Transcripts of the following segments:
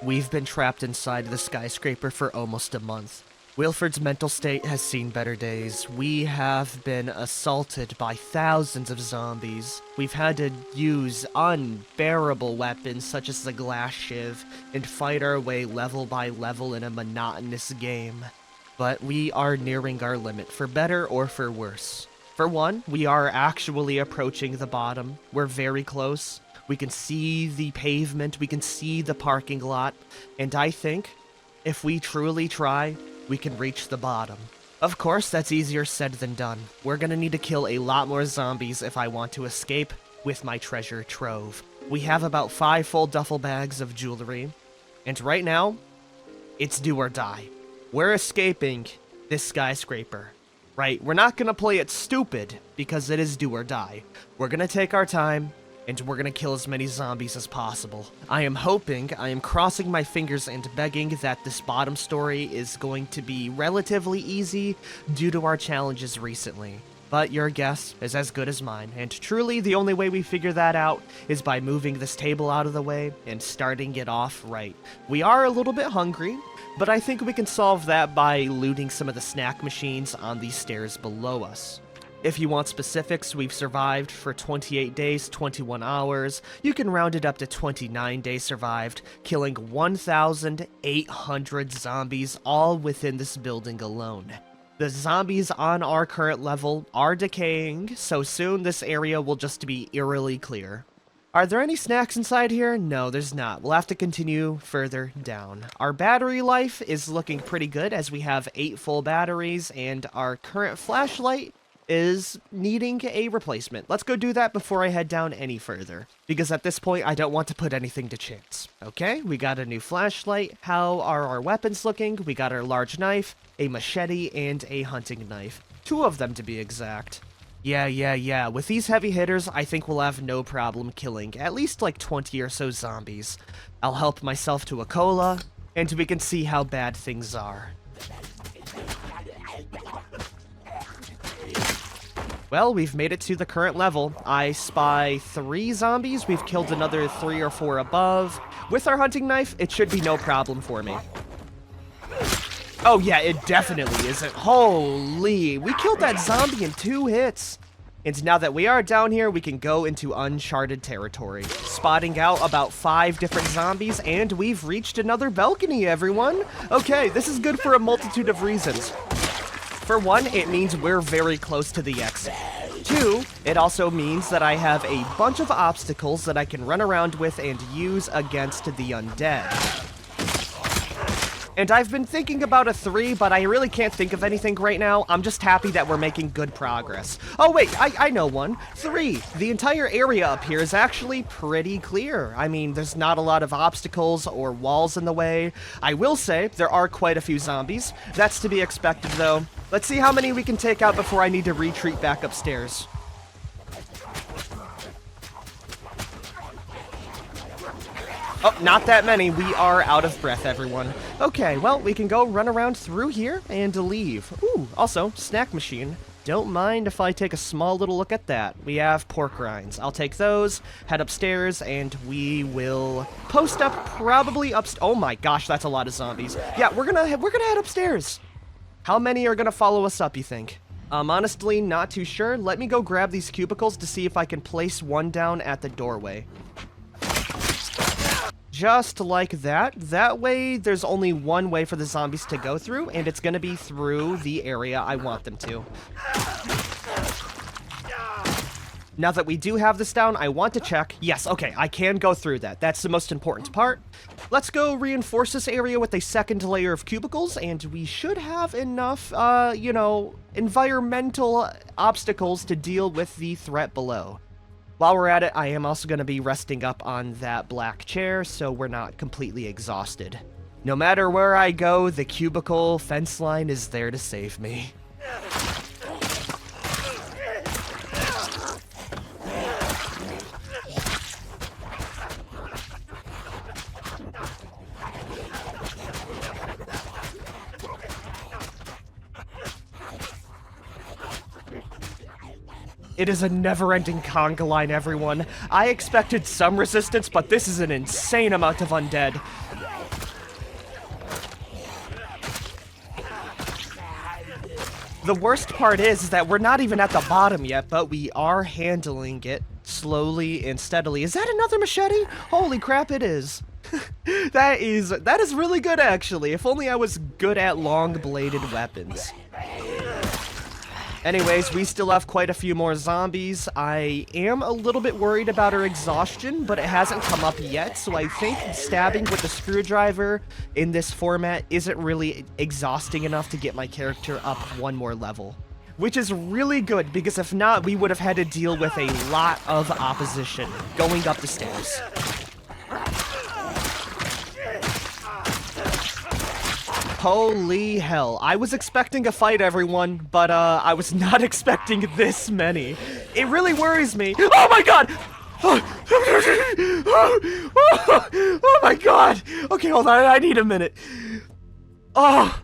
We've been trapped inside the skyscraper for almost a month. Wilford's mental state has seen better days. We have been assaulted by thousands of zombies. We've had to use unbearable weapons such as the glass shiv and fight our way level by level in a monotonous game. But we are nearing our limit, for better or for worse. For one, we are actually approaching the bottom. We're very close. We can see the pavement, we can see the parking lot, and I think if we truly try, we can reach the bottom. Of course, that's easier said than done. We're gonna need to kill a lot more zombies if I want to escape with my treasure trove. We have about 5 full duffel bags of jewelry, and right now, it's do or die. We're escaping this skyscraper, right? We're not gonna play it stupid, because it is do or die. We're gonna take our time, and we're gonna kill as many zombies as possible. I am crossing my fingers and begging that this bottom story is going to be relatively easy due to our challenges recently. But your guess is as good as mine, and truly the only way we figure that out is by moving this table out of the way and starting it off right. We are a little bit hungry, but I think we can solve that by looting some of the snack machines on these stairs below us. If you want specifics, we've survived for 28 days, 21 hours. You can round it up to 29 days survived, killing 1,800 zombies all within this building alone. The zombies on our current level are decaying, so soon this area will just be eerily clear. Are there any snacks inside here? No, there's not. We'll have to continue further down. Our battery life is looking pretty good as we have 8 full batteries, and our current flashlight is needing a replacement. Let's go do that before I head down any further, because at this point I don't want to put anything to chance. Okay, we got a new flashlight. How are our weapons looking? We got our large knife, a machete, and a hunting knife. 2 of them to be exact. Yeah. With these heavy hitters, I think we'll have no problem killing at least like 20 or so zombies. I'll help myself to a cola, and we can see how bad things are. Well, we've made it to the current level. I spy 3 zombies. We've killed another 3 or 4 above. With our hunting knife, it should be no problem for me. Oh yeah, it definitely isn't. Holy, we killed that zombie in 2 hits. And now that we are down here, we can go into uncharted territory. Spotting out about 5 different zombies, and we've reached another balcony, everyone. Okay, this is good for a multitude of reasons. For one, it means we're very close to the exit. 2, it also means that I have a bunch of obstacles that I can run around with and use against the undead. And I've been thinking about a 3, but I really can't think of anything right now. I'm just happy that we're making good progress. Oh wait, I know one. 3, the entire area up here is actually pretty clear. I mean, there's not a lot of obstacles or walls in the way. I will say, there are quite a few zombies. That's to be expected though. Let's see how many we can take out before I need to retreat back upstairs. Oh, not that many. We are out of breath, everyone. Okay, well, we can go run around through here and leave. Ooh, also, snack machine. Don't mind if I take a small little look at that. We have pork rinds. I'll take those, head upstairs, and we will post up probably oh my gosh, that's a lot of zombies. Yeah, we're gonna head upstairs. How many are gonna follow us up, you think? I'm honestly not too sure. Let me go grab these cubicles to see if I can place one down at the doorway. Just like that. That way, there's only one way for the zombies to go through, and it's gonna be through the area I want them to. Now that we do have this down, I want to check. Yes, okay, I can go through that. That's the most important part. Let's go reinforce this area with a second layer of cubicles, and we should have enough, environmental obstacles to deal with the threat below. While we're at it, I am also going to be resting up on that black chair, so we're not completely exhausted. No matter where I go, the cubicle fence line is there to save me. It is a never-ending conga line, everyone. I expected some resistance, but this is an insane amount of undead. The worst part is that we're not even at the bottom yet, but we are handling it slowly and steadily. Is that another machete? Holy crap, it is. That is really good, actually. If only I was good at long-bladed weapons. Anyways, we still have quite a few more zombies. I am a little bit worried about our exhaustion, but it hasn't come up yet, so I think stabbing with the screwdriver in this format isn't really exhausting enough to get my character up one more level. Which is really good, because if not, we would have had to deal with a lot of opposition going up the stairs. Holy hell. I was expecting a fight, everyone, but I was not expecting this many. It really worries me. Oh my god! Oh my god! Okay, hold on, I need a minute. Oh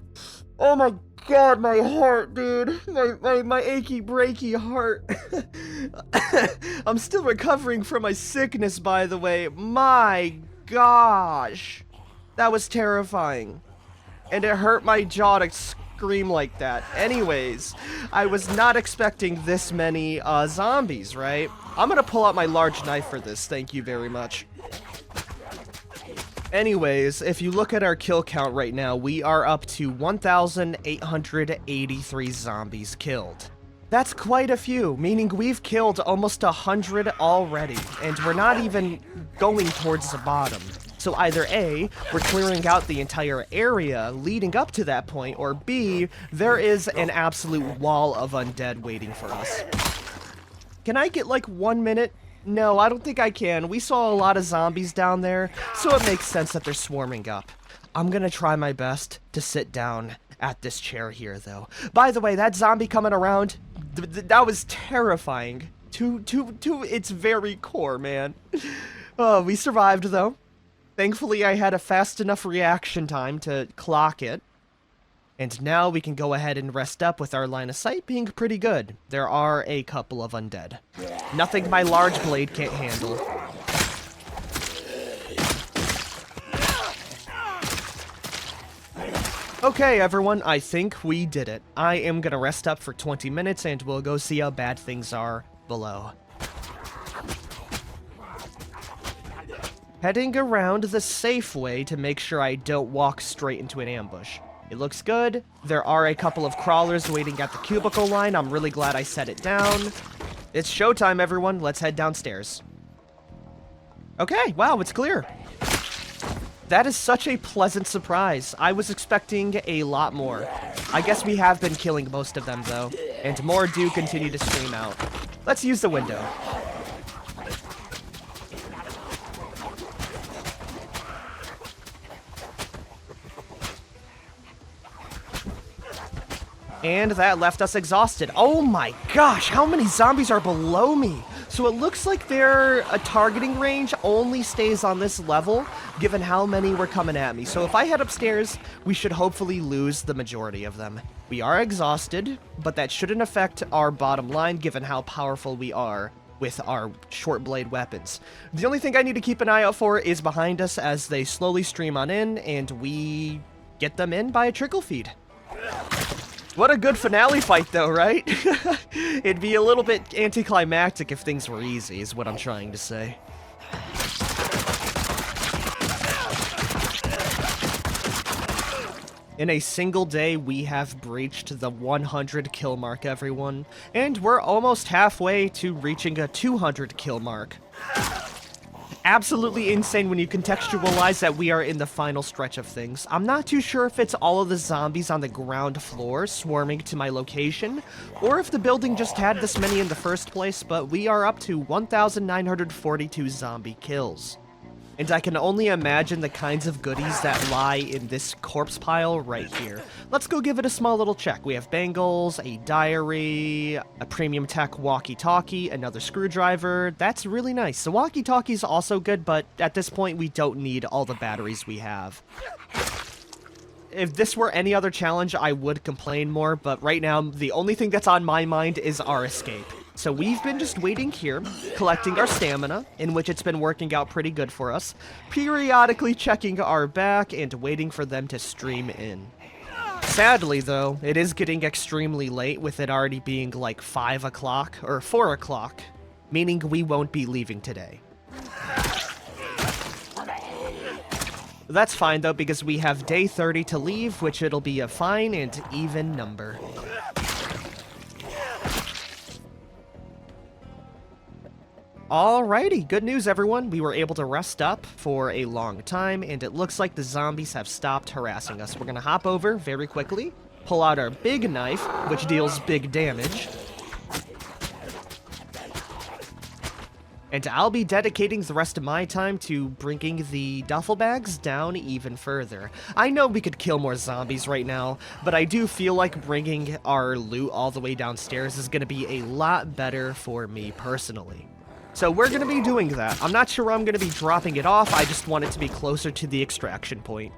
my god, my heart, dude. My achy breaky heart. I'm still recovering from my sickness, by the way. My gosh. That was terrifying. And it hurt my jaw to scream like that. Anyways, I was not expecting this many zombies, right? I'm gonna pull out my large knife for this, thank you very much. Anyways, if you look at our kill count right now, we are up to 1,883 zombies killed. That's quite a few, meaning we've killed almost 100 already, and we're not even going towards the bottom. So either A, we're clearing out the entire area leading up to that point, or B, there is an absolute wall of undead waiting for us. Can I get like 1 minute? No, I don't think I can. We saw a lot of zombies down there, so it makes sense that they're swarming up. I'm gonna try my best to sit down at this chair here, though. By the way, that zombie coming around, that was terrifying to its very core, man. Oh, we survived, though. Thankfully, I had a fast enough reaction time to clock it. And now we can go ahead and rest up with our line of sight being pretty good. There are a couple of undead. Nothing my large blade can't handle. Okay, everyone, I think we did it. I am gonna rest up for 20 minutes and we'll go see how bad things are below. Heading around the safe way to make sure I don't walk straight into an ambush. It looks good. There are a couple of crawlers waiting at the cubicle line. I'm really glad I set it down. It's showtime, everyone. Let's head downstairs. Okay, wow, it's clear. That is such a pleasant surprise. I was expecting a lot more. I guess we have been killing most of them, though, and more do continue to stream out. Let's use the window. And that left us exhausted. Oh my gosh, how many zombies are below me? So it looks like their targeting range only stays on this level, given how many were coming at me. So if I head upstairs, we should hopefully lose the majority of them. We are exhausted, but that shouldn't affect our bottom line, given how powerful we are with our short blade weapons. The only thing I need to keep an eye out for is behind us as they slowly stream on in, and we get them in by a trickle feed. What a good finale fight, though, right? It'd be a little bit anticlimactic if things were easy, is what I'm trying to say. In a single day, we have breached the 100 kill mark, everyone. And we're almost halfway to reaching a 200 kill mark. Absolutely insane when you contextualize that we are in the final stretch of things. I'm not too sure if it's all of the zombies on the ground floor swarming to my location, or if the building just had this many in the first place, but we are up to 1,942 zombie kills. And I can only imagine the kinds of goodies that lie in this corpse pile right here. Let's go give it a small little check. We have bangles, a diary, a premium tech walkie-talkie, another screwdriver. That's really nice. The walkie-talkie is also good, but at this point we don't need all the batteries we have. If this were any other challenge, I would complain more, but right now the only thing that's on my mind is our escape. So we've been just waiting here, collecting our stamina, in which it's been working out pretty good for us, periodically checking our back and waiting for them to stream in. Sadly, though, it is getting extremely late, with it already being like 5 o'clock or 4 o'clock, meaning we won't be leaving today. That's fine, though, because we have day 30 to leave, which it'll be a fine and even number. Alrighty, good news everyone, we were able to rest up for a long time, and it looks like the zombies have stopped harassing us. We're gonna hop over very quickly, pull out our big knife, which deals big damage. And I'll be dedicating the rest of my time to bringing the duffel bags down even further. I know we could kill more zombies right now, but I do feel like bringing our loot all the way downstairs is gonna be a lot better for me personally. So we're going to be doing that. I'm not sure where I'm going to be dropping it off, I just want it to be closer to the extraction point.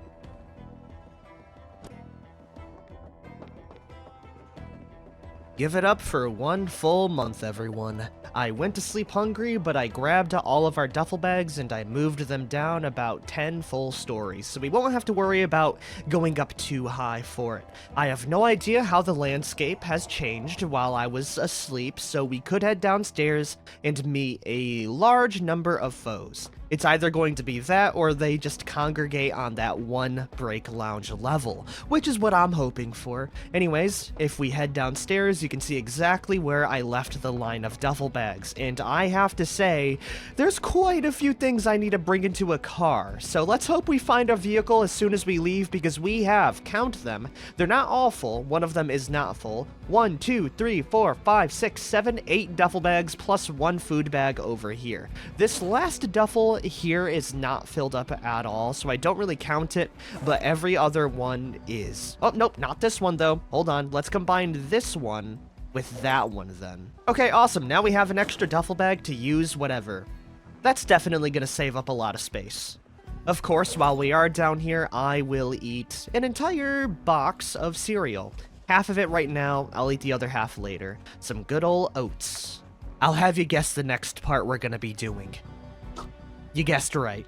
Give it up for 1 full month, everyone. I went to sleep hungry, but I grabbed all of our duffel bags and I moved them down about 10 full stories, so we won't have to worry about going up too high for it. I have no idea how the landscape has changed while I was asleep, so we could head downstairs and meet a large number of foes. It's either going to be that, or they just congregate on that one break lounge level, which is what I'm hoping for. Anyways, if we head downstairs, you can see exactly where I left the line of duffel bags, and I have to say, there's quite a few things I need to bring into a car, so let's hope we find a vehicle as soon as we leave, because we have, count them, they're not all full, one of them is not full, 1, 2, 3, 4, 5, 6, 7, 8 duffel bags, plus 1 food bag over here. This last duffel here is not filled up at all, so I don't really count it, but every other one is. Oh, nope, not this one though. Hold on, let's combine this one with that one then. Okay, awesome, now we have an extra duffel bag to use whatever. That's definitely gonna save up a lot of space. Of course, while we are down here, I will eat an entire box of cereal. Half of it right now, I'll eat the other half later. Some good old oats. I'll have you guess the next part we're gonna be doing. You guessed right.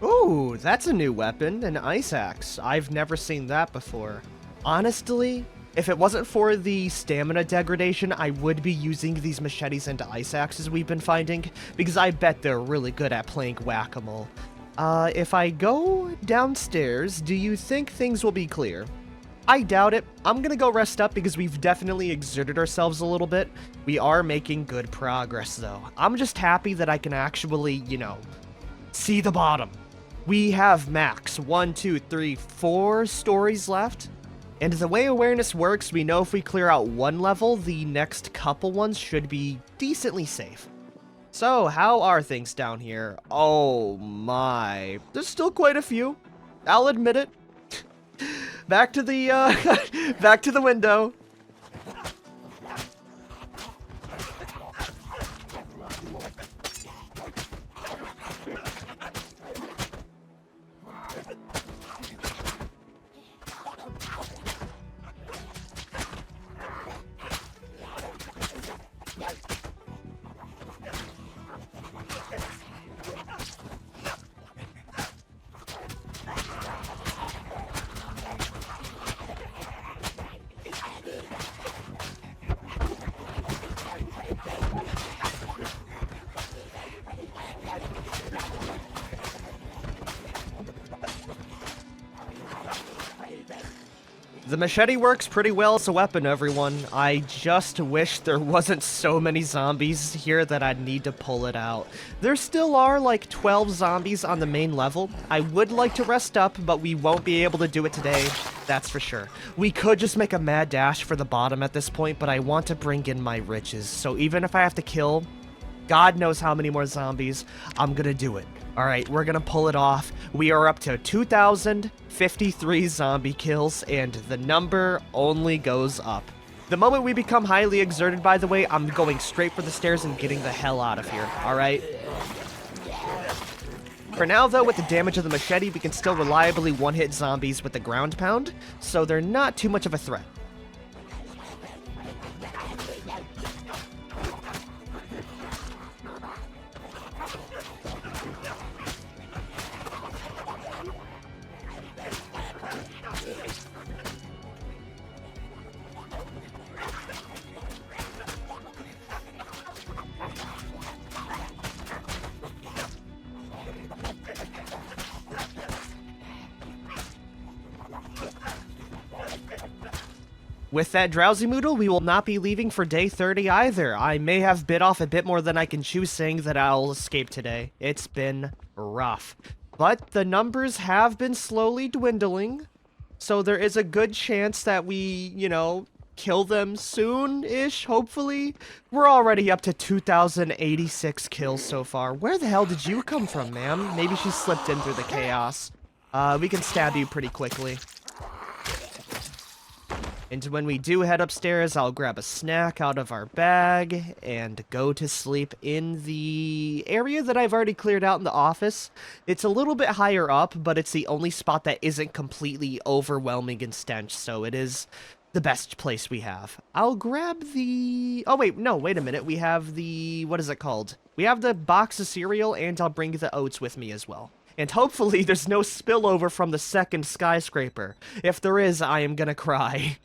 Ooh, that's a new weapon, an ice axe. I've never seen that before. Honestly, if it wasn't for the stamina degradation, I would be using these machetes and ice axes we've been finding, because I bet they're really good at playing whack-a-mole. If I go downstairs, do you think things will be clear? I doubt it. I'm gonna go rest up because we've definitely exerted ourselves a little bit. We are making good progress, though. I'm just happy that I can actually, you know, see the bottom. We have max 1, 2, 3, 4 stories left. And the way awareness works, we know if we clear out one level, the next couple ones should be decently safe. So, how are things down here? Oh my. There's still quite a few. I'll admit it. Back to the, back to the window. The machete works pretty well as a weapon, everyone. I just wish there wasn't so many zombies here that I'd need to pull it out. There still are like 12 zombies on the main level. I would like to rest up, but we won't be able to do it today, that's for sure. We could just make a mad dash for the bottom at this point, but I want to bring in my riches, so even if I have to kill God knows how many more zombies. I'm gonna do it. All right, we're gonna pull it off. We are up to 2,053 zombie kills, and the number only goes up. The moment we become highly exerted, by the way, I'm going straight for the stairs and getting the hell out of here, all right? For now, though, with the damage of the machete, we can still reliably one-hit zombies with the ground pound, so they're not too much of a threat. With that drowsy moodle, we will not be leaving for day 30 either. I may have bit off a bit more than I can chew saying that I'll escape today. It's been rough. But the numbers have been slowly dwindling, so there is a good chance that we, you know, kill them soon-ish, hopefully. We're already up to 2,086 kills so far. Where the hell did you come from, ma'am? Maybe she slipped in through the chaos. We can stab you pretty quickly. And when we do head upstairs, I'll grab a snack out of our bag and go to sleep in the area that I've already cleared out in the office. It's a little bit higher up, but it's the only spot that isn't completely overwhelming in stench, so it is the best place we have. I'll grab the... Oh, wait, no, wait a minute. We have the... What is it called? We have the box of cereal, and I'll bring the oats with me as well. And hopefully there's no spillover from the second skyscraper. If there is, I am gonna cry.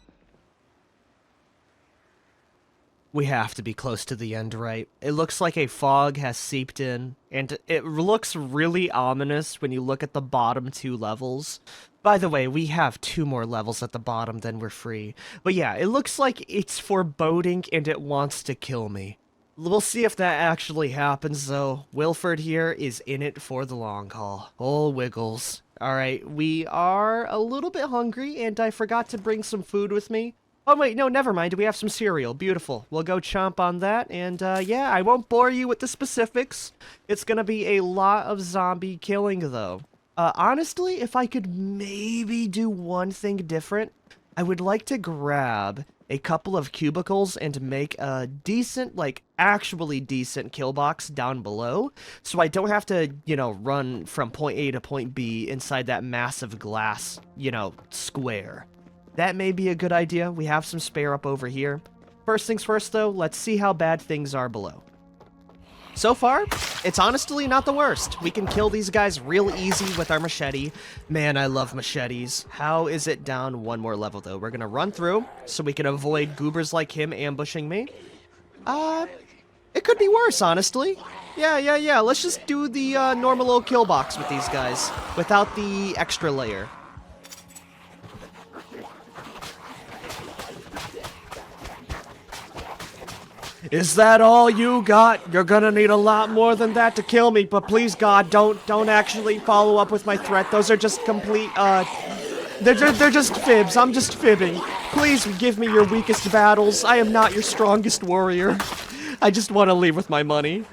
We have to be close to the end, right? It looks like a fog has seeped in, and it looks really ominous when you look at the bottom 2 levels. By the way, we have 2 more levels at the bottom, then we're free. But yeah, it looks like it's foreboding and it wants to kill me. We'll see if that actually happens, though. Wilford here is in it for the long haul. Oh, Wiggles. Alright, we are a little bit hungry, and I forgot to bring some food with me. Oh, wait, no, never mind. We have some cereal. Beautiful. We'll go chomp on that, and, yeah, I won't bore you with the specifics. It's gonna be a lot of zombie killing, though. Honestly, if I could maybe do one thing different, I would like to grab a couple of cubicles and make a decent, like, actually decent kill box down below, so I don't have to, you know, run from point A to point B inside that massive glass, you know, square. That may be a good idea. We have some spare up over here. First things first, though, let's see how bad things are below. So far, it's honestly not the worst. We can kill these guys real easy with our machete. Man, I love machetes. How is it down 1 more level, though? We're gonna run through so we can avoid goobers like him ambushing me. It could be worse, honestly. Yeah. Let's just do the normal old kill box with these guys without the extra layer. Is that all you got? You're gonna need a lot more than that to kill me, but please, God, don't actually follow up with my threat. Those are just complete, they're just fibs. I'm just fibbing. Please give me your weakest battles. I am not your strongest warrior. I just want to leave with my money.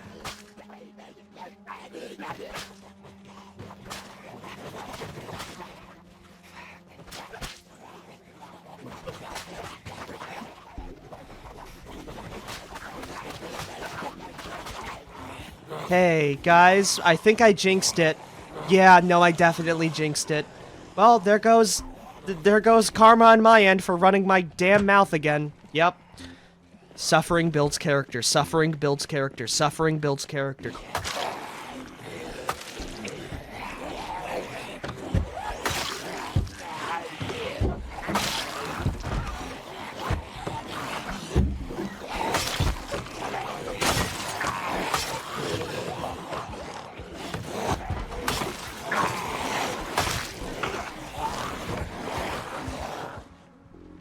Hey, guys, I think I jinxed it. Yeah, no, I definitely jinxed it. Well, there goes karma on my end for running my damn mouth again. Yep. Suffering builds character, suffering builds character, suffering builds character.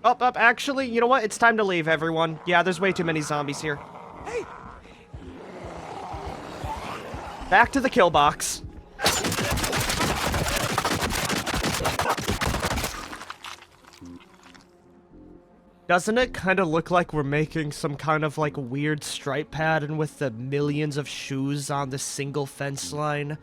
Up, actually, you know what? It's time to leave, everyone. Yeah, there's way too many zombies here. Hey! Back to the kill box. Doesn't it kind of look like we're making some kind of like weird stripe pattern with the millions of shoes on the single fence line?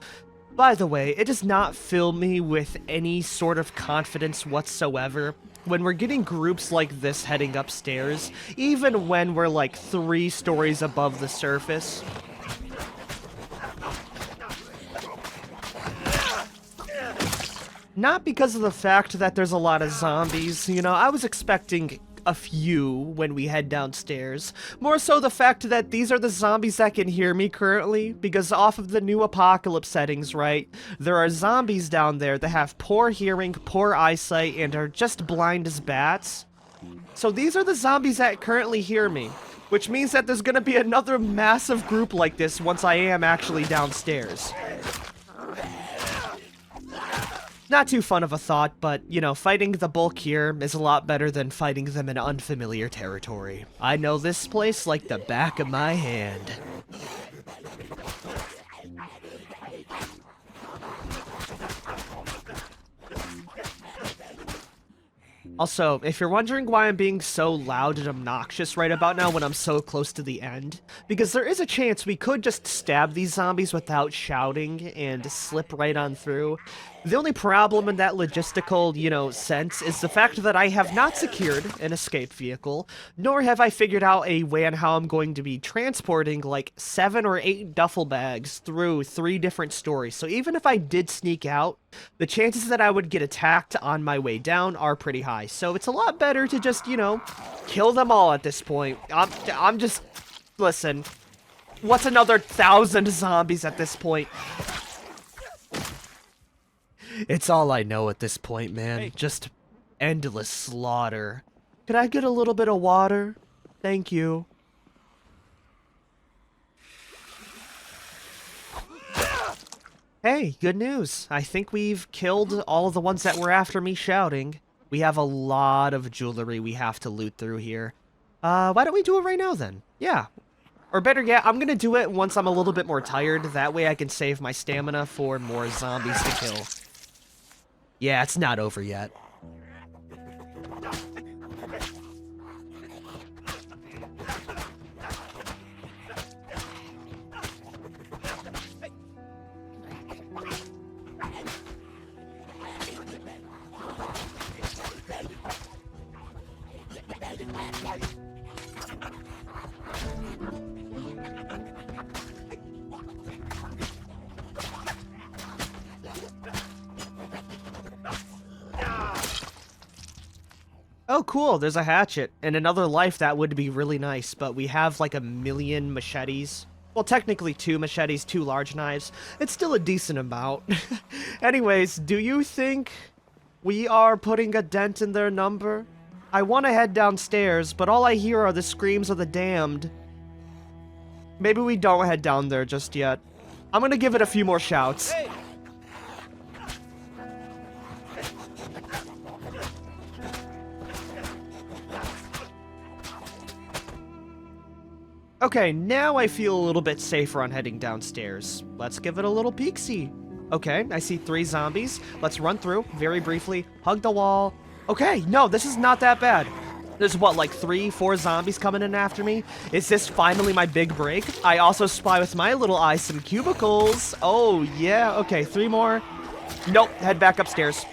By the way, it does not fill me with any sort of confidence whatsoever when we're getting groups like this heading upstairs, even when we're like 3 stories above the surface. Not because of the fact that there's a lot of zombies, you know, I was expecting a few when we head downstairs. More so the fact that these are the zombies that can hear me currently, because off of the new apocalypse settings, right, there are zombies down there that have poor hearing, poor eyesight, and are just blind as bats. So these are the zombies that currently hear me, which means that there's gonna be another massive group like this once I am actually downstairs. Not too fun of a thought, but, you know, fighting the bulk here is a lot better than fighting them in unfamiliar territory. I know this place like the back of my hand. Also, if you're wondering why I'm being so loud and obnoxious right about now when I'm so close to the end, because there is a chance we could just stab these zombies without shouting and slip right on through. The only problem in that logistical, you know, sense is the fact that I have not secured an escape vehicle, nor have I figured out a way on how I'm going to be transporting like 7 or 8 duffel bags through 3 different stories. So even if I did sneak out, the chances that I would get attacked on my way down are pretty high. So it's a lot better to just, you know, kill them all at this point. I'm just, listen, what's another 1,000 zombies at this point? It's all I know at this point, man. Hey. Just endless slaughter. Could I get a little bit of water? Thank you. Hey, good news. I think we've killed all of the ones that were after me shouting. We have a lot of jewelry we have to loot through here. Why don't we do it right now then? Yeah. Or better yet, I'm gonna do it once I'm a little bit more tired. That way I can save my stamina for more zombies to kill. Yeah, it's not over yet. Oh, cool, there's a hatchet. In another life, that would be really nice, but we have like 1,000,000 machetes. Well, technically 2 machetes, 2 large knives. It's still a decent amount. Anyways, do you think we are putting a dent in their number? I want to head downstairs, but all I hear are the screams of the damned. Maybe we don't head down there just yet. I'm gonna give it a few more shouts. Hey. Okay, now I feel a little bit safer on heading downstairs. Let's give it a little peek-see. Okay, I see 3 zombies. Let's run through, very briefly, hug the wall. Okay, no, this is not that bad. There's what, like 3, 4 zombies coming in after me? Is this finally my big break? I also spy with my little eye some cubicles. Oh, yeah, okay, 3 more. Nope, head back upstairs.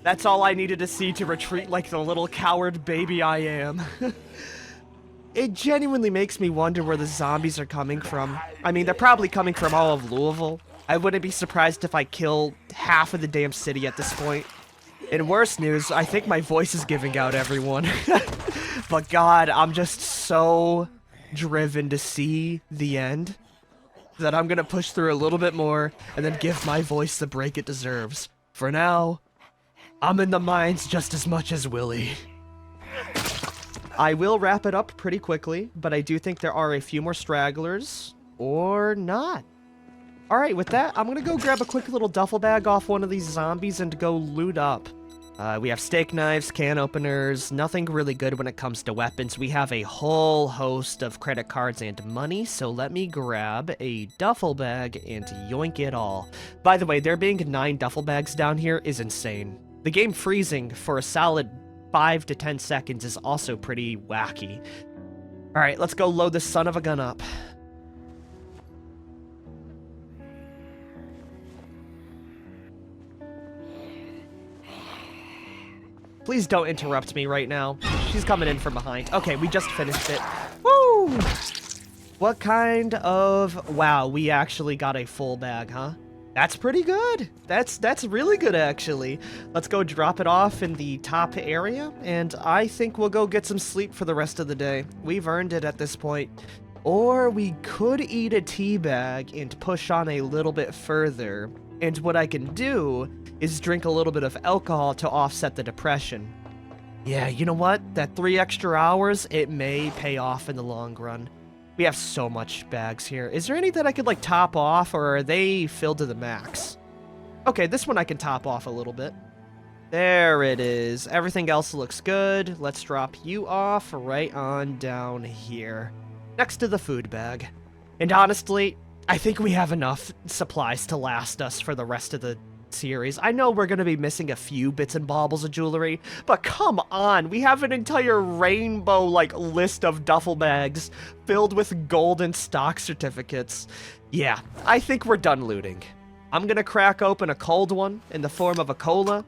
That's all I needed to see to retreat like the little coward baby I am. It genuinely makes me wonder where the zombies are coming from. I mean, they're probably coming from all of Louisville. I wouldn't be surprised if I kill half of the damn city at this point. In worse news, I think my voice is giving out, everyone. But God, I'm just so driven to see the end that I'm gonna push through a little bit more and then give my voice the break it deserves. For now, I'm in the mines just as much as Willie. I will wrap it up pretty quickly, but I do think there are a few more stragglers, or not. Alright, with that, I'm gonna go grab a quick little duffel bag off one of these zombies and go loot up. We have steak knives, can openers, nothing really good when it comes to weapons. We have a whole host of credit cards and money, so let me grab a duffel bag and yoink it all. By the way, there being 9 duffel bags down here is insane. The game freezing for a solid 5 to 10 seconds is also pretty wacky. Alright, let's go load this son of a gun up. Please don't interrupt me right now. She's coming in from behind. Okay, we just finished it. Woo! What kind of... Wow, we actually got a full bag, huh? That's pretty good. That's really good, actually. Let's go drop it off in the top area, and I think we'll go get some sleep for the rest of the day. We've earned it at this point. Or we could eat a tea bag and push on a little bit further. And what I can do is drink a little bit of alcohol to offset the depression. Yeah, you know what? That 3 extra hours, it may pay off in the long run. We have so much bags here. Is there any that I could, like, top off, or are they filled to the max? Okay, this one I can top off a little bit. There it is. Everything else looks good. Let's drop you off right on down here, next to the food bag. And honestly, I think we have enough supplies to last us for the rest of the series. I know we're going to be missing a few bits and baubles of jewelry, but come on, we have an entire rainbow, like, list of duffel bags filled with gold and stock certificates. Yeah, I think we're done looting. I'm going to crack open a cold one in the form of a cola,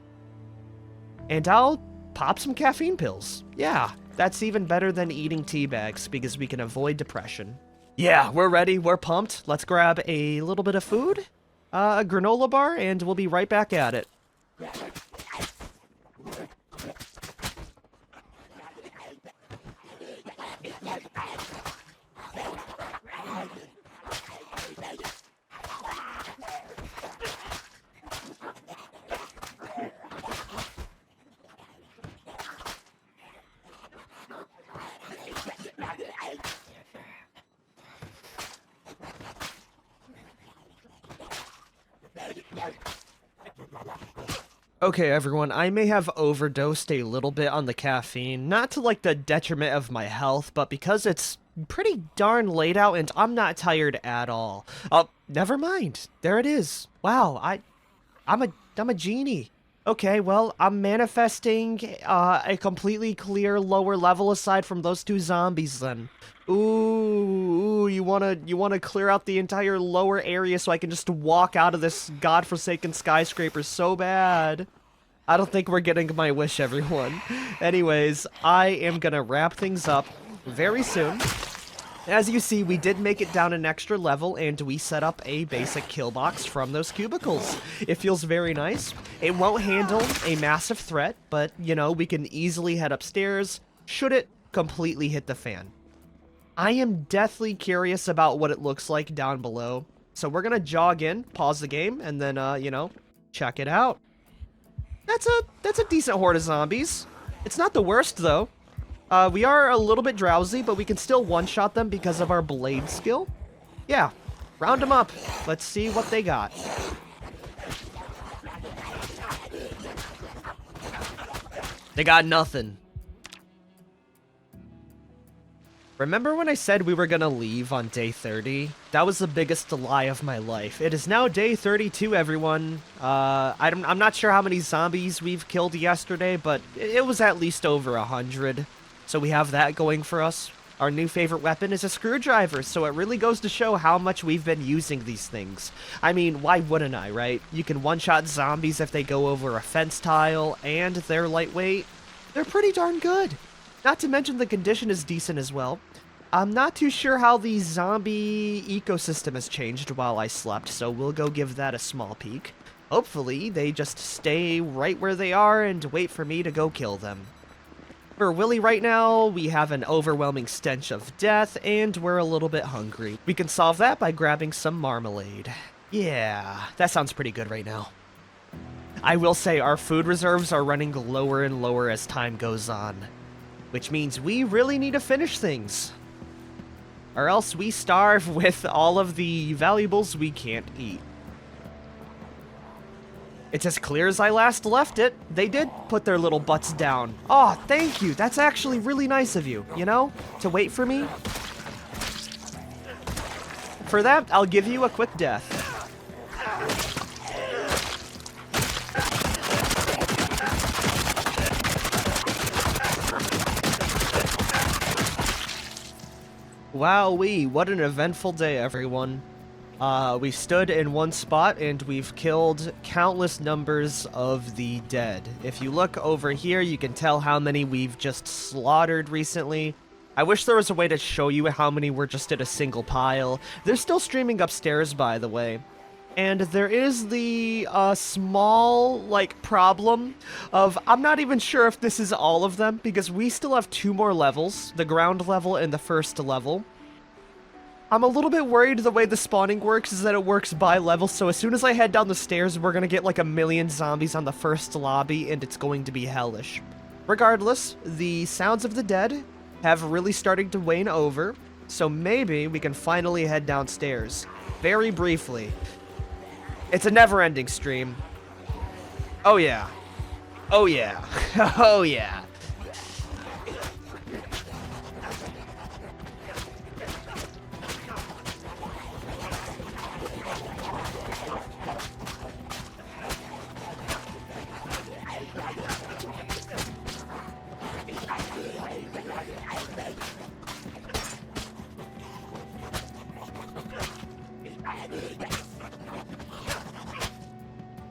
and I'll pop some caffeine pills. Yeah, that's even better than eating tea bags because we can avoid depression. Yeah, we're ready, we're pumped. Let's grab a little bit of food, a granola bar, and we'll be right back at it. Okay, everyone, I may have overdosed a little bit on the caffeine, not to, like, the detriment of my health, but because it's pretty darn late out and I'm not tired at all. Oh, never mind. There it is. Wow, I'm a genie. Okay, well, I'm manifesting a completely clear lower level aside from those 2 zombies then. Ooh, you wanna clear out the entire lower area so I can just walk out of this godforsaken skyscraper so bad. I don't think we're getting my wish, everyone. Anyways, I am gonna wrap things up very soon. As you see, we did make it down an extra level, and we set up a basic kill box from those cubicles. It feels very nice. It won't handle a massive threat, but, you know, we can easily head upstairs should it completely hit the fan. I am deathly curious about what it looks like down below, so we're gonna jog in, pause the game, and then, you know, check it out. That's a decent horde of zombies. It's not the worst, though. We are a little bit drowsy, but we can still one-shot them because of our blade skill. Yeah, round them up. Let's see what they got. They got nothing. Remember when I said we were gonna leave on day 30? That was the biggest lie of my life. It is now day 32, everyone. I'm not sure how many zombies we've killed yesterday, but it was at least over 100. So we have that going for us. Our new favorite weapon is a screwdriver, so it really goes to show how much we've been using these things. I mean, why wouldn't I, right? You can one-shot zombies if they go over a fence tile, and they're lightweight. They're pretty darn good. Not to mention the condition is decent as well. I'm not too sure how the zombie ecosystem has changed while I slept, so we'll go give that a small peek. Hopefully, they just stay right where they are and wait for me to go kill them. For Willy right now, we have an overwhelming stench of death, and we're a little bit hungry. We can solve that by grabbing some marmalade. Yeah, that sounds pretty good right now. I will say our food reserves are running lower and lower as time goes on, which means we really need to finish things, or else we starve with all of the valuables we can't eat. It's as clear as I last left it. They did put their little butts down. Oh, thank you. That's actually really nice of you, you know, to wait for me. For that, I'll give you a quick death. Wowee, what an eventful day, everyone. We stood in one spot and we've killed countless numbers of the dead. If you look over here, you can tell how many we've just slaughtered recently. I wish there was a way to show you how many were just in a single pile. They're still streaming upstairs, by the way. And there is the small, like, problem of, I'm not even sure if this is all of them, because we still have 2 more levels, the ground level and the first level. I'm a little bit worried the way the spawning works is that it works by level, so as soon as I head down the stairs, we're gonna get like 1,000,000 zombies on the first lobby, and it's going to be hellish. Regardless, the sounds of the dead have really started to wane over, so maybe we can finally head downstairs. Very briefly. It's a never-ending stream. Oh yeah. Oh yeah. Oh yeah.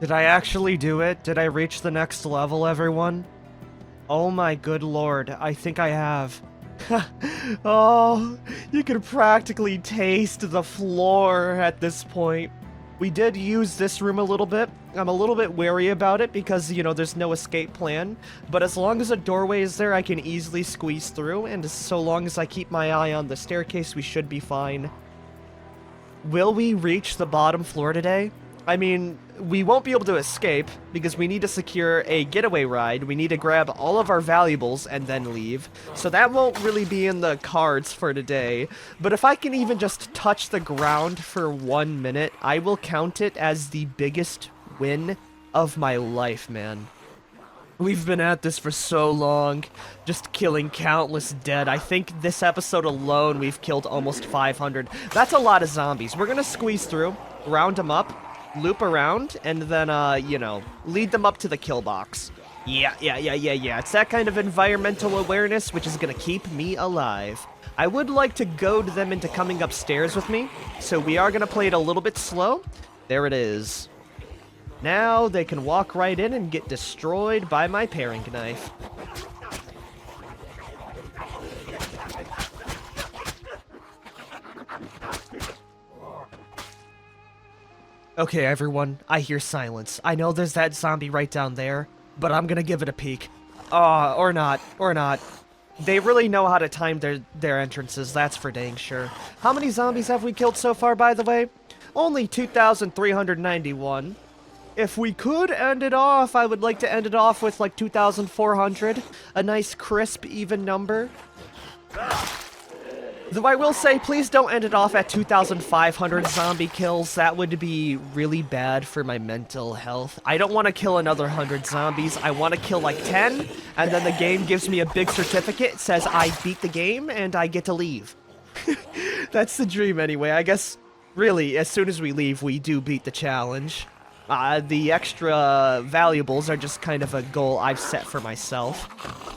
Did I actually do it? Did I reach the next level, everyone? Oh my good lord, I think I have. Oh, you can practically taste the floor at this point. We did use this room a little bit. I'm a little bit wary about it because, you know, there's no escape plan. But as long as a doorway is there, I can easily squeeze through. And so long as I keep my eye on the staircase, we should be fine. Will we reach the bottom floor today? I mean, we won't be able to escape because we need to secure a getaway ride. We need to grab all of our valuables and then leave. So that won't really be in the cards for today. But if I can even just touch the ground for 1 minute, I will count it as the biggest win of my life, man. We've been at this for so long, just killing countless dead. I think this episode alone, we've killed almost 500. That's a lot of zombies. We're gonna squeeze through, round them up, loop around, and then, you know, lead them up to the kill box. Yeah. It's that kind of environmental awareness which is gonna keep me alive. I would like to goad them into coming upstairs with me, so we are gonna play it a little bit slow. There it is. Now they can walk right in and get destroyed by my paring knife. Okay, everyone, I hear silence. I know there's that zombie right down there, but I'm gonna give it a peek. Or not. They really know how to time their entrances, that's for dang sure. How many zombies have we killed so far, by the way? Only 2,391. If we could end it off, I would like to end it off with like 2,400. A nice, crisp, even number. Though I will say, please don't end it off at 2,500 zombie kills. That would be really bad for my mental health. I don't want to kill another 100 zombies. I want to kill like 10, and then the game gives me a big certificate. It says I beat the game, and I get to leave. That's the dream anyway. I guess, really, as soon as we leave, we do beat the challenge. The extra valuables are just kind of a goal I've set for myself.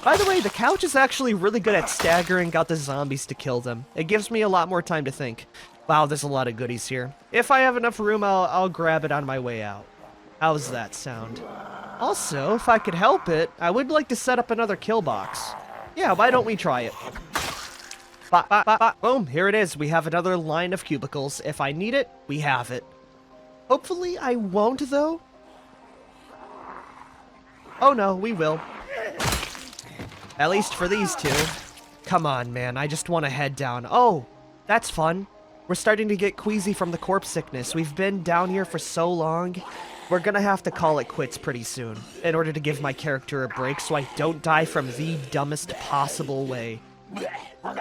By the way, the couch is actually really good at staggering out the zombies to kill them. It gives me a lot more time to think. Wow, there's a lot of goodies here. If I have enough room, I'll grab it on my way out. How's that sound? Also, if I could help it, I would like to set up another kill box. Yeah, why don't we try it? Boom, here it is. We have another line of cubicles. If I need it, we have it. Hopefully I won't, though. Oh no, we will. At least for these two. Come on, man, I just want to head down. Oh, that's fun. We're starting to get queasy from the corpse sickness. We've been down here for so long. We're gonna have to call it quits pretty soon in order to give my character a break so I don't die from the dumbest possible way.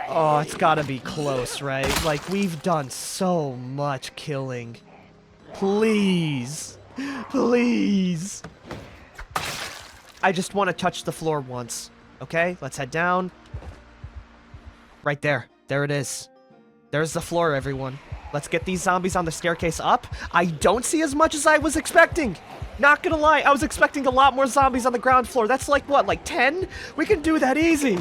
Oh, it's gotta be close, right? Like, we've done so much killing. Please. Please. I just want to touch the floor once. Okay, let's head down. Right there. There it is. There's the floor, everyone. Let's get these zombies on the staircase up. I don't see as much as I was expecting. Not gonna lie, I was expecting a lot more zombies on the ground floor. That's like, what, like 10? We can do that easy.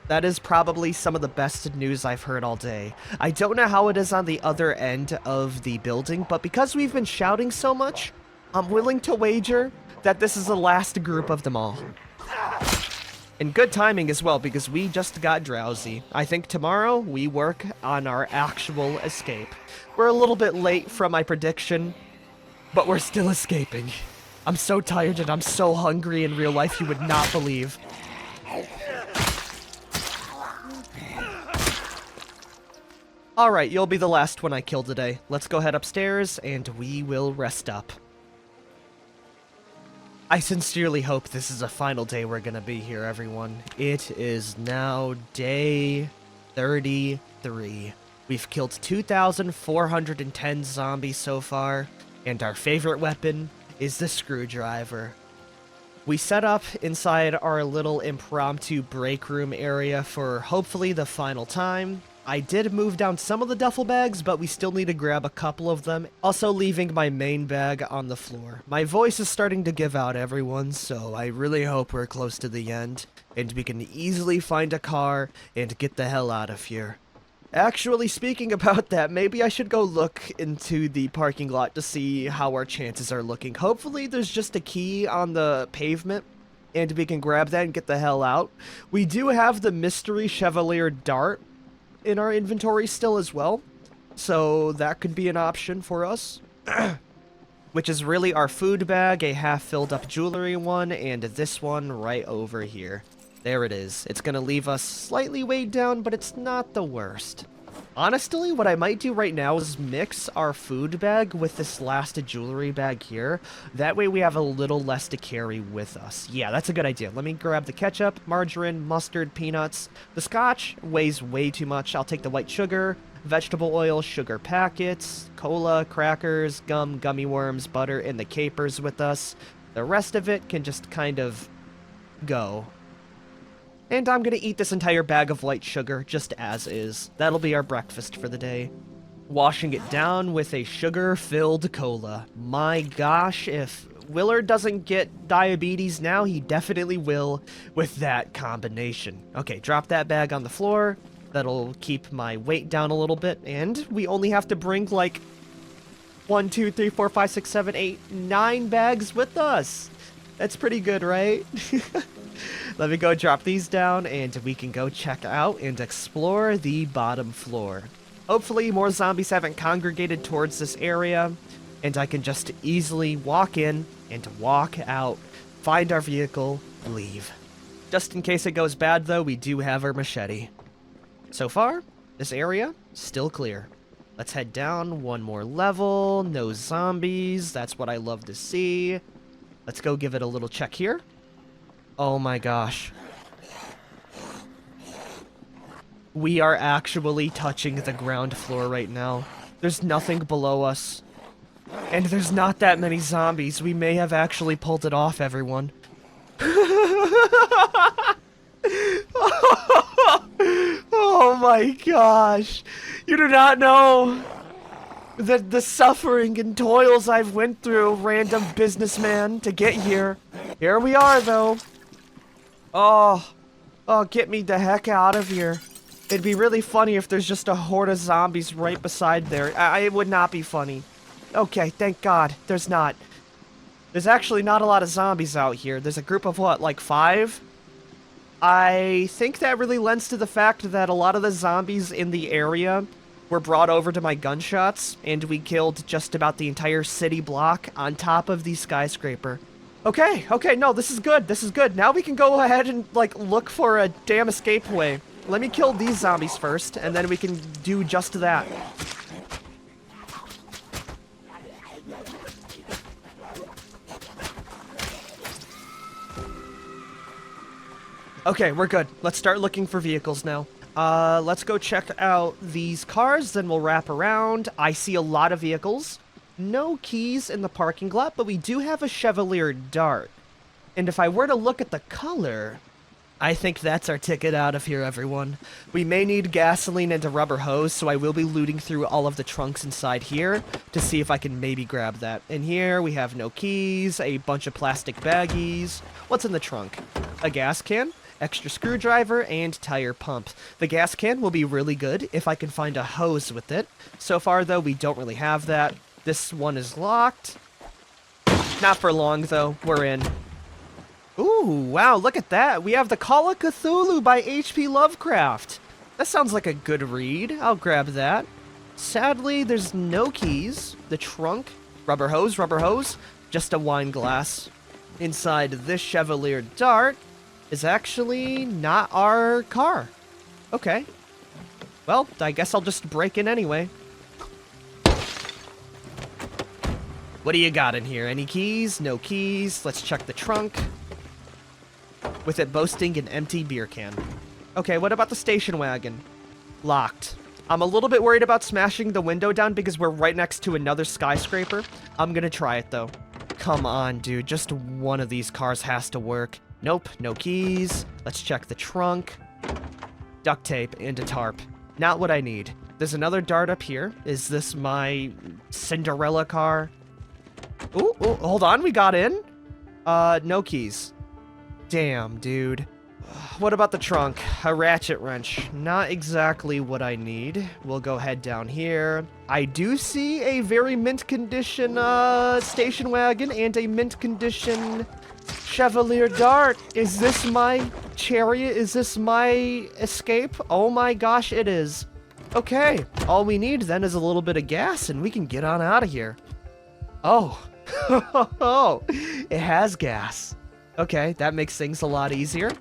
That is probably some of the best news I've heard all day. I don't know how it is on the other end of the building, but because we've been shouting so much, I'm willing to wager that this is the last group of them all. And good timing as well, because we just got drowsy. I think tomorrow we work on our actual escape. We're a little bit late from my prediction, but we're still escaping. I'm so tired and I'm so hungry in real life you would not believe. Alright, you'll be the last one I kill today. Let's go head upstairs and we will rest up. I sincerely hope this is a final day we're gonna be here, everyone. It is now day 33. We've killed 2,410 zombies so far, and our favorite weapon is the screwdriver. We set up inside our little impromptu break room area for hopefully the final time. I did move down some of the duffel bags, but we still need to grab a couple of them, also leaving my main bag on the floor. My voice is starting to give out, everyone, so I really hope we're close to the end, and we can easily find a car and get the hell out of here. Actually, speaking about that, maybe I should go look into the parking lot to see how our chances are looking. Hopefully there's just a key on the pavement, and we can grab that and get the hell out. We do have the mystery Chevalier dart in our inventory still as well, so that could be an option for us. Which is really our food bag, a half filled up jewelry one, and this one right over here. There it is. It's gonna leave us slightly weighed down, but it's not the worst. Honestly, what I might do right now is mix our food bag with this last jewelry bag here. That way we have a little less to carry with us. Yeah, that's a good idea. Let me grab the ketchup, margarine, mustard, peanuts. The scotch weighs way too much. I'll take the white sugar, vegetable oil, sugar packets, cola, crackers, gum, gummy worms, butter, and the capers with us. The rest of it can just kind of go. And I'm gonna eat this entire bag of white sugar just as is. That'll be our breakfast for the day. Washing it down with a sugar-filled cola. My gosh, if Willard doesn't get diabetes now, he definitely will with that combination. Okay, drop that bag on the floor. That'll keep my weight down a little bit. And we only have to bring like 1, 2, 3, 4, 5, 6, 7, 8, 9 bags with us. That's pretty good, right? Let me go drop these down and we can go check out and explore the bottom floor. Hopefully more zombies haven't congregated towards this area and I can just easily walk in and walk out, find our vehicle, leave. Just in case it goes bad though, we do have our machete. So far, this area, still clear. Let's head down one more level, no zombies, that's what I love to see. Let's go give it a little check here. Oh my gosh. We are actually touching the ground floor right now. There's nothing below us. And there's not that many zombies. We may have actually pulled it off, everyone. Oh my gosh. You do not know the suffering and toils I've went through, random businessman, to get here. Here we are, though. Oh, get me the heck out of here. It'd be really funny if there's just a horde of zombies right beside there. It would not be funny. Okay, thank God, there's not. There's actually not a lot of zombies out here. There's a group of what, like 5? I think that really lends to the fact that a lot of the zombies in the area were brought over to my gunshots, and we killed just about the entire city block on top of the skyscraper. Okay, no, this is good. Now we can go ahead and, like, look for a damn escape way. Let me kill these zombies first, and then we can do just that. Okay, we're good. Let's start looking for vehicles now. Let's go check out these cars, then we'll wrap around. I see a lot of vehicles. No keys in the parking lot, but we do have a Chevalier dart. And if I were to look at the color, I think that's our ticket out of here, everyone. We may need gasoline and a rubber hose, so I will be looting through all of the trunks inside here to see if I can maybe grab that. In here, we have no keys, a bunch of plastic baggies. What's in the trunk? A gas can? extra screwdriver, and tire pump. The gas can will be really good if I can find a hose with it. So far, though, we don't really have that. This one is locked. Not for long, though. We're in. Ooh, wow, look at that. We have the Call of Cthulhu by H.P. Lovecraft. That sounds like a good read. I'll grab that. Sadly, there's no keys. The trunk. Rubber hose. Just a wine glass. Inside this Chevalier Dart is actually not our car. Okay. Well, I guess I'll just break in anyway. What do you got in here? Any keys? No keys. Let's check the trunk. With it boasting an empty beer can. Okay, what about the station wagon? Locked. I'm a little bit worried about smashing the window down because we're right next to another skyscraper. I'm gonna try it, though. Come on, dude. Just one of these cars has to work. Nope, no keys. Let's check the trunk. Duct tape and a tarp. Not what I need. There's another dart up here. Is this my Cinderella car? Ooh, hold on. We got in. No keys. Damn, dude. What about the trunk? A ratchet wrench. Not exactly what I need. We'll go head down here. I do see a very mint condition station wagon and a mint condition Chevalier Dart. Is this my chariot? Is this my escape? Oh my gosh, it is. Okay, all we need then is a little bit of gas and we can get on out of here. Oh, it has gas. Okay, that makes things a lot easier.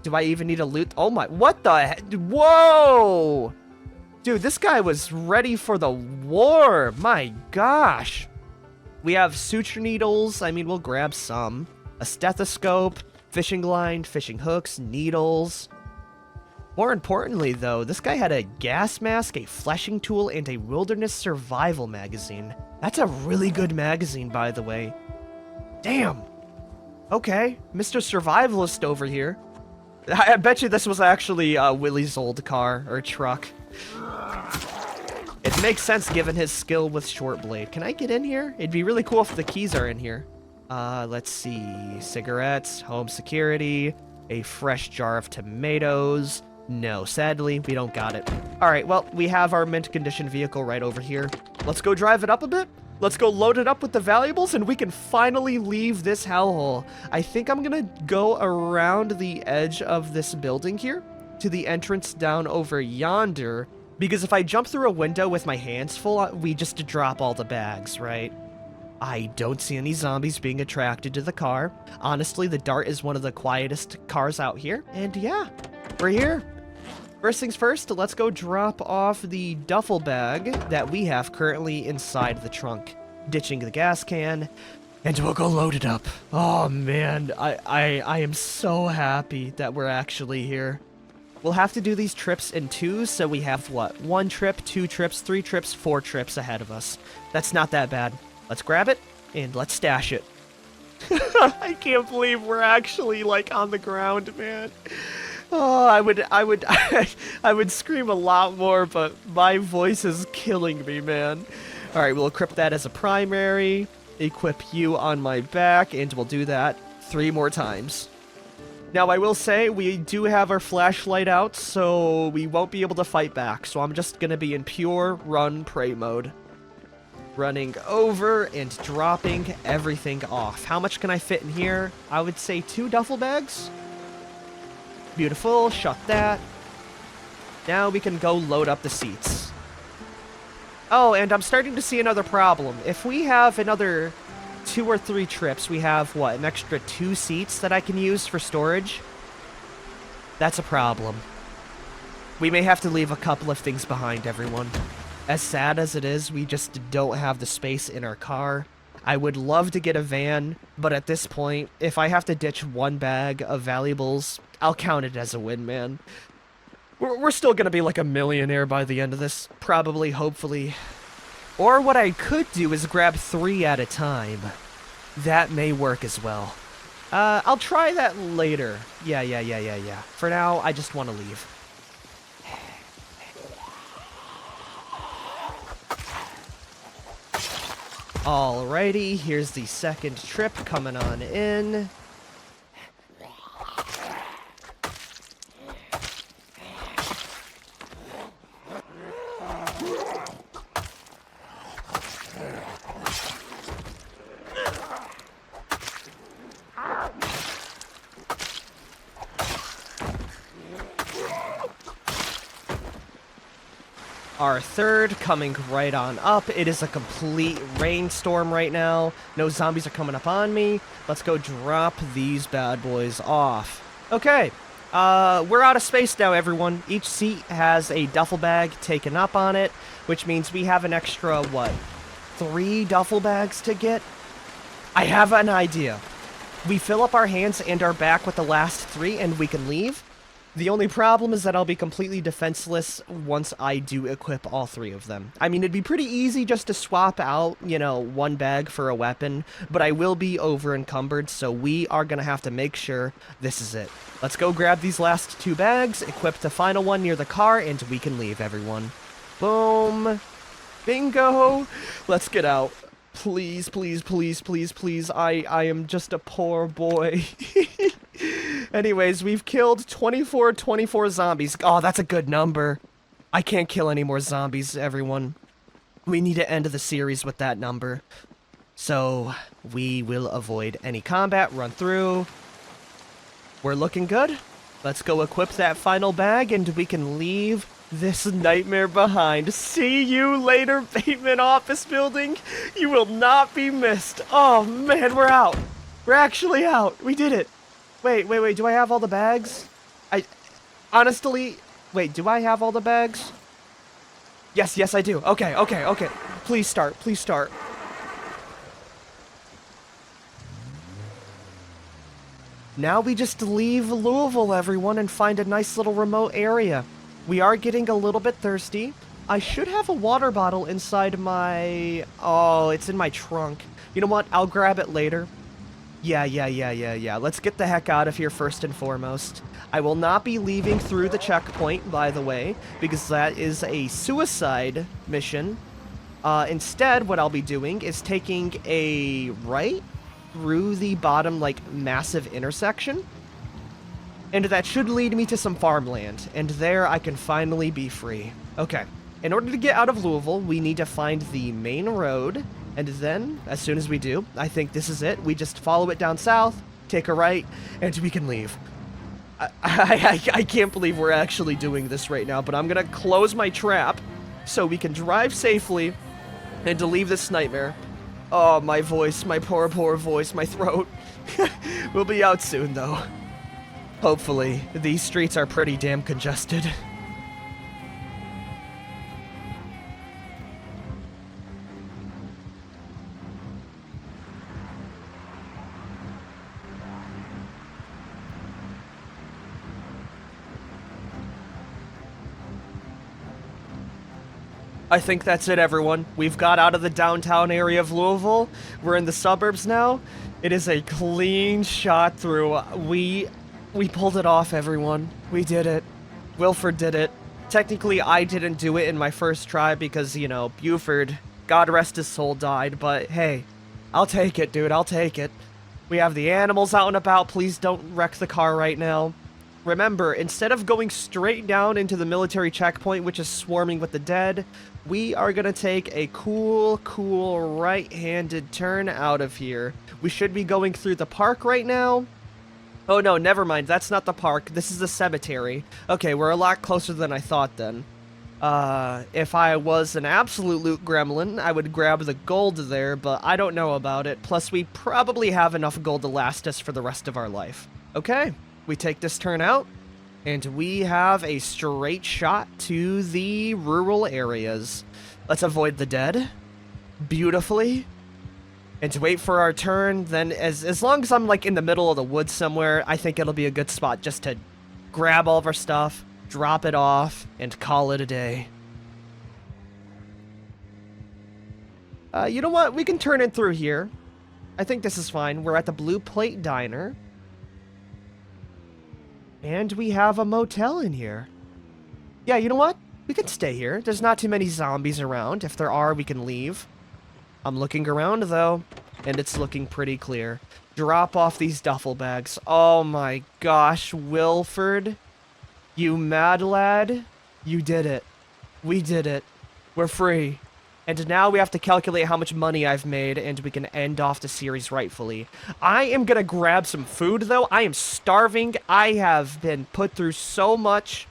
Do I even need a loot? Oh my, what the heck? Whoa! Dude, this guy was ready for the war. My gosh. We have suture needles. I mean, we'll grab some. A stethoscope, fishing line, fishing hooks, needles. More importantly, though, this guy had a gas mask, a fleshing tool, and a wilderness survival magazine. That's a really good magazine, by the way. Damn. Okay, Mr. Survivalist over here. I bet you this was actually Willie's old car or truck. It makes sense given his skill with short blade. Can I get in here? It'd be really cool if the keys are in here. Let's see. Cigarettes, home security, a fresh jar of tomatoes. No, sadly, we don't got it. All right, well, we have our mint condition vehicle right over here. Let's go drive it up a bit. Let's go load it up with the valuables and we can finally leave this hellhole. I think I'm gonna go around the edge of this building here to the entrance down over yonder, because if I jump through a window with my hands full, we just drop all the bags, right? I don't see any zombies being attracted to the car. Honestly, the Dart is one of the quietest cars out here. And yeah, we're here. First things first, let's go drop off the duffel bag that we have currently inside the trunk. Ditching the gas can, and we'll go load it up. Oh man, I am so happy that we're actually here. We'll have to do these trips in twos, so we have what? 1 trip, 2 trips, 3 trips, 4 trips ahead of us. That's not that bad. Let's grab it, and let's stash it. I can't believe we're actually, like, on the ground, man. Oh, I would scream a lot more, but my voice is killing me, man. All right, we'll equip that as a primary, equip you on my back, and we'll do that 3 more times. Now, I will say, we do have our flashlight out, so we won't be able to fight back, so I'm just gonna be in pure run, pray mode. Running over and dropping everything off. How much can I fit in here? I would say 2 duffel bags. Beautiful, shut that. Now we can go load up the seats. Oh, and I'm starting to see another problem. If we have another 2 or 3 trips, we have, what, an extra 2 seats that I can use for storage? That's a problem. We may have to leave a couple of things behind, everyone. As sad as it is, we just don't have the space in our car. I would love to get a van, but at this point, if I have to ditch 1 bag of valuables, I'll count it as a win, man. We're still gonna be like a millionaire by the end of this, probably, hopefully. Or what I could do is grab 3 at a time. That may work as well. I'll try that later. Yeah. For now, I just want to leave. Alrighty, here's the second trip coming on in. Our third coming right on up. It is a complete rainstorm right now. No zombies are coming up on me. Let's go drop these bad boys off. Okay, we're out of space now, everyone. Each seat has a duffel bag taken up on it, which means we have an extra, what, 3 duffel bags to get? I have an idea. We fill up our hands and our back with the last 3 and we can leave. The only problem is that I'll be completely defenseless once I do equip all 3 of them. I mean, it'd be pretty easy just to swap out, you know, 1 bag for a weapon, but I will be over encumbered, so we are gonna have to make sure this is it. Let's go grab these last 2 bags, equip the final one near the car, and we can leave, everyone. Boom. Bingo. Let's get out. Please, please, please, please, please. I am just a poor boy. Anyways, we've killed 24 zombies. Oh, that's a good number. I can't kill any more zombies, everyone. We need to end the series with that number. So, we will avoid any combat, run through. We're looking good. Let's go equip that final bag and we can leave this nightmare behind. See you later, Bateman office building. You will not be missed. Oh man, we're out. We're actually out. We did it. Wait, do I have all the bags? Honestly, wait, do I have all the bags? Yes, I do. Okay. Please start. Now we just leave Louisville, everyone, and find a nice little remote area. We are getting a little bit thirsty. I should have a water bottle inside my... Oh, it's in my trunk. You know what? I'll grab it later. Yeah. Let's get the heck out of here first and foremost. I will not be leaving through the checkpoint, by the way, because that is a suicide mission. Instead, what I'll be doing is taking a right through the bottom, like, massive intersection. And that should lead me to some farmland, and there I can finally be free. Okay, in order to get out of Louisville, we need to find the main road, and then, as soon as we do, I think this is it. We just follow it down south, take a right, and we can leave. I can't believe we're actually doing this right now, but I'm gonna close my trap so we can drive safely and to leave this nightmare. Oh, my voice, my poor voice, my throat. We'll be out soon, though. Hopefully. These streets are pretty damn congested. I think that's it, everyone. We've got out of the downtown area of Louisville. We're in the suburbs now. It is a clean shot through. We pulled it off, everyone. We did it. Wilford did it. Technically, I didn't do it in my first try because, you know, Buford, God rest his soul, died. But, hey, I'll take it, dude. I'll take it. We have the animals out and about. Please don't wreck the car right now. Remember, instead of going straight down into the military checkpoint, which is swarming with the dead, we are going to take a cool right-handed turn out of here. We should be going through the park right now. Oh no, never mind. That's not the park. This is the cemetery. Okay, we're a lot closer than I thought then. If I was an absolute loot gremlin, I would grab the gold there, but I don't know about it. Plus, we probably have enough gold to last us for the rest of our life. Okay, we take this turn out, and we have a straight shot to the rural areas. Let's avoid the dead. Beautifully. And to wait for our turn, then as long as I'm like in the middle of the woods somewhere, I think it'll be a good spot just to grab all of our stuff, drop it off, and call it a day. You know what? We can turn in through here. I think this is fine. We're at the Blue Plate Diner. And we have a motel in here. Yeah, you know what? We can stay here. There's not too many zombies around. If there are, we can leave. I'm looking around, though, and it's looking pretty clear. Drop off these duffel bags. Oh my gosh, Wilford. You mad lad. You did it. We did it. We're free. And now we have to calculate how much money I've made, and we can end off the series rightfully. I am gonna grab some food, though. I am starving. I have been put through so much.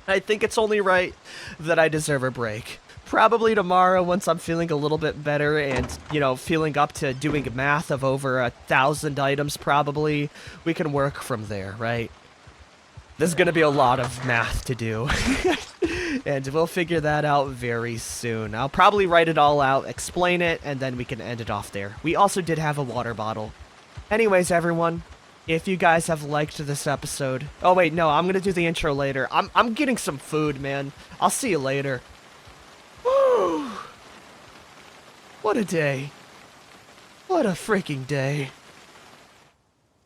I think it's only right that I deserve a break. Probably tomorrow, once I'm feeling a little bit better and, you know, feeling up to doing math of over 1,000 items, probably, we can work from there, right? There's gonna be a lot of math to do. And we'll figure that out very soon. I'll probably write it all out, explain it, and then we can end it off there. We also did have a water bottle. Anyways, everyone, if you guys have liked this episode... Oh, wait, no, I'm gonna do the intro later. I'm getting some food, man. I'll see you later. Woo! What a day. What a freaking day.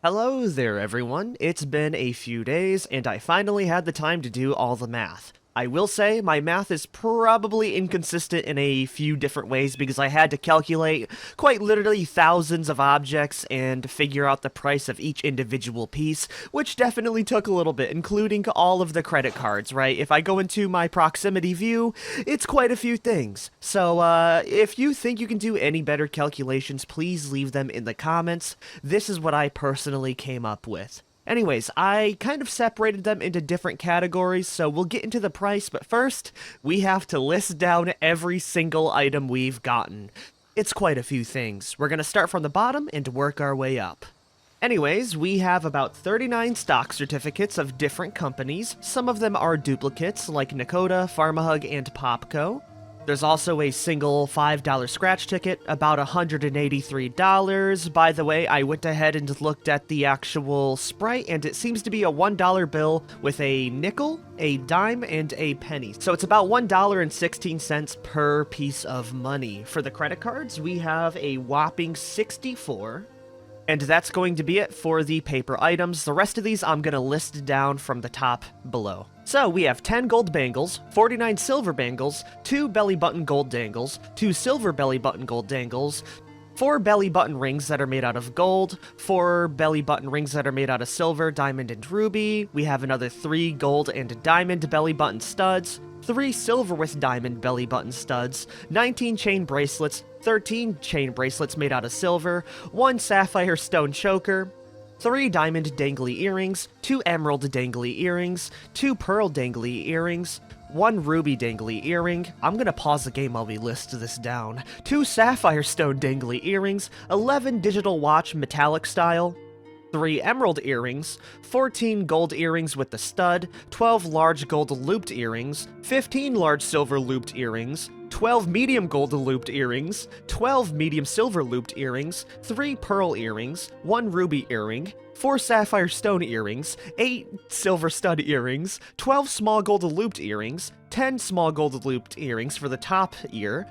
Hello there, everyone. It's been a few days, and I finally had the time to do all the math. I will say my math is probably inconsistent in a few different ways because I had to calculate quite literally thousands of objects and figure out the price of each individual piece, which definitely took a little bit, including all of the credit cards, right? If I go into my proximity view, it's quite a few things. So, if you think you can do any better calculations, please leave them in the comments. This is what I personally came up with. Anyways, I kind of separated them into different categories, so we'll get into the price, but first, we have to list down every single item we've gotten. It's quite a few things. We're gonna start from the bottom and work our way up. Anyways, we have about 39 stock certificates of different companies. Some of them are duplicates, like Nakota, Pharmahug, and Popco. There's also a single $5 scratch ticket, about $183. By the way, I went ahead and looked at the actual Sprite, and it seems to be a $1 bill with a nickel, a dime, and a penny. So it's about $1.16 per piece of money. For the credit cards, we have a whopping 64. And that's going to be it for the paper items. The rest of these I'm going to list down from the top below. So we have 10 gold bangles, 49 silver bangles, 2 belly button gold dangles, 2 silver belly button gold dangles, 4 belly button rings that are made out of gold, 4 belly button rings that are made out of silver, diamond, and ruby. We have another 3 gold and diamond belly button studs, 3 silver with diamond belly button studs, 19 chain bracelets, 13 chain bracelets made out of silver, 1 sapphire stone choker, 3 diamond dangly earrings, 2 emerald dangly earrings, 2 pearl dangly earrings, 1 ruby dangly earring. I'm gonna pause the game while we list this down. 2 sapphire stone dangly earrings, 11 digital watch metallic style, 3 emerald earrings, 14 gold earrings with the stud, 12 large gold looped earrings, 15 large silver looped earrings, 12 medium gold looped earrings, 12 medium silver looped earrings, 3 pearl earrings, 1 ruby earring, 4 sapphire stone earrings, 8 silver stud earrings, 12 small gold looped earrings, 10 small gold looped earrings for the top ear,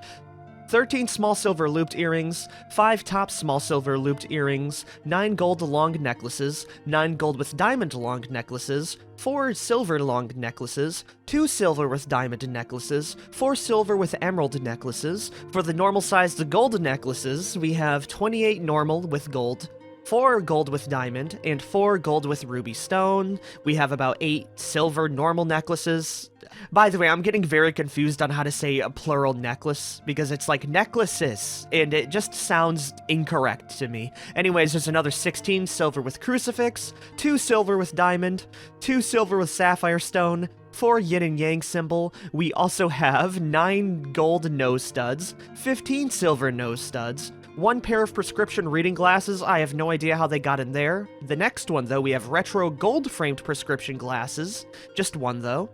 13 small silver looped earrings, 5 top small silver looped earrings, 9 gold long necklaces, 9 gold with diamond long necklaces, 4 silver long necklaces, 2 silver with diamond necklaces, 4 silver with emerald necklaces. For the normal sized gold necklaces, we have 28 normal with gold, 4 gold with diamond, and 4 gold with ruby stone. We have about 8 silver normal necklaces. By the way, I'm getting very confused on how to say a plural necklace, because it's like necklaces, and it just sounds incorrect to me. Anyways, there's another 16 silver with crucifix, 2 silver with diamond, 2 silver with sapphire stone, 4 yin and yang symbol. We also have 9 gold nose studs, 15 silver nose studs, 1 pair of prescription reading glasses. I have no idea how they got in there. The next one, though, we have retro gold-framed prescription glasses. Just 1, though.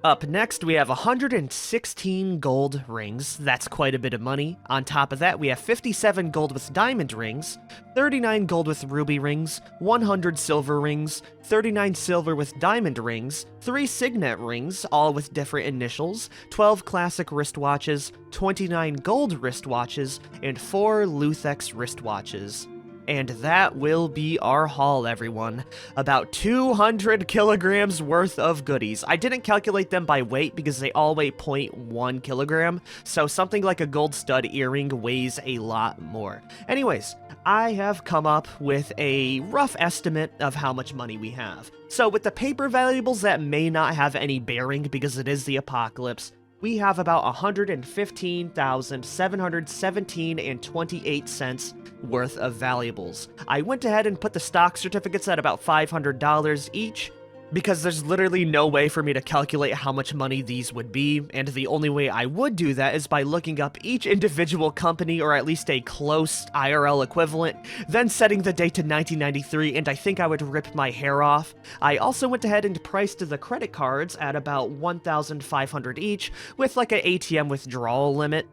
Up next, we have 116 gold rings. That's quite a bit of money. On top of that, we have 57 gold with diamond rings, 39 gold with ruby rings, 100 silver rings, 39 silver with diamond rings, 3 signet rings, all with different initials, 12 classic wristwatches, 29 gold wristwatches, and 4 Luthex wristwatches. And that will be our haul, everyone. About 200 kilograms worth of goodies. I didn't calculate them by weight because they all weigh 0.1 kilogram, so something like a gold stud earring weighs a lot more. Anyways, I have come up with a rough estimate of how much money we have. So with the paper valuables, that may not have any bearing because it is the apocalypse. we have about 115,717 and 28 cents worth of valuables. I went ahead and put the stock certificates at about $500 each, because there's literally no way for me to calculate how much money these would be, and the only way I would do that is by looking up each individual company, or at least a close IRL equivalent, then setting the date to 1993, and I think I would rip my hair off. I also went ahead and priced the credit cards at about 1,500 each, with like an ATM withdrawal limit.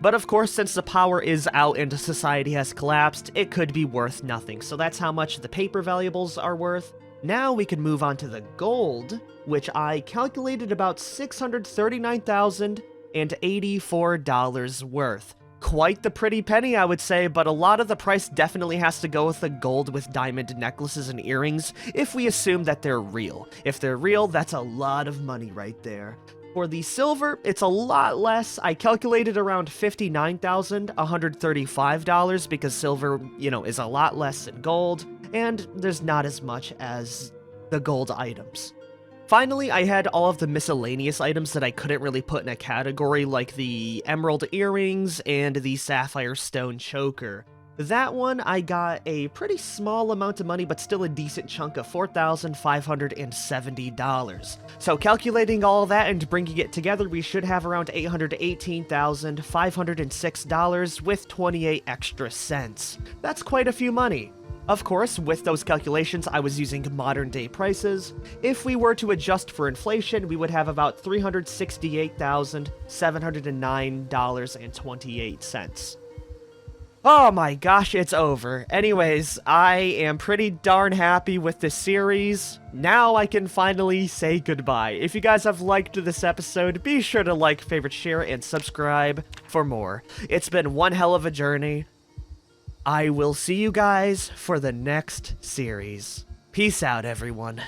But of course, since the power is out and society has collapsed, it could be worth nothing, so that's how much the paper valuables are worth. Now we can move on to the gold, which I calculated about $639,084 worth. Quite the pretty penny, I would say, but a lot of the price definitely has to go with the gold with diamond necklaces and earrings, if we assume that they're real. If they're real, that's a lot of money right there. For the silver, it's a lot less. I calculated around $59,135 because silver, is a lot less than gold, and there's not as much as the gold items. Finally, I had all of the miscellaneous items that I couldn't really put in a category, like the emerald earrings and the sapphire stone choker. That one, I got a pretty small amount of money, but still a decent chunk of $4,570. So calculating all that and bringing it together, we should have around $818,506 with 28 extra cents. That's quite a few money. Of course, with those calculations, I was using modern day prices. If we were to adjust for inflation, we would have about $368,709.28. Oh my gosh, it's over. Anyways, I am pretty darn happy with this series. Now I can finally say goodbye. If you guys have liked this episode, be sure to like, favorite, share, and subscribe for more. It's been one hell of a journey. I will see you guys for the next series. Peace out, everyone.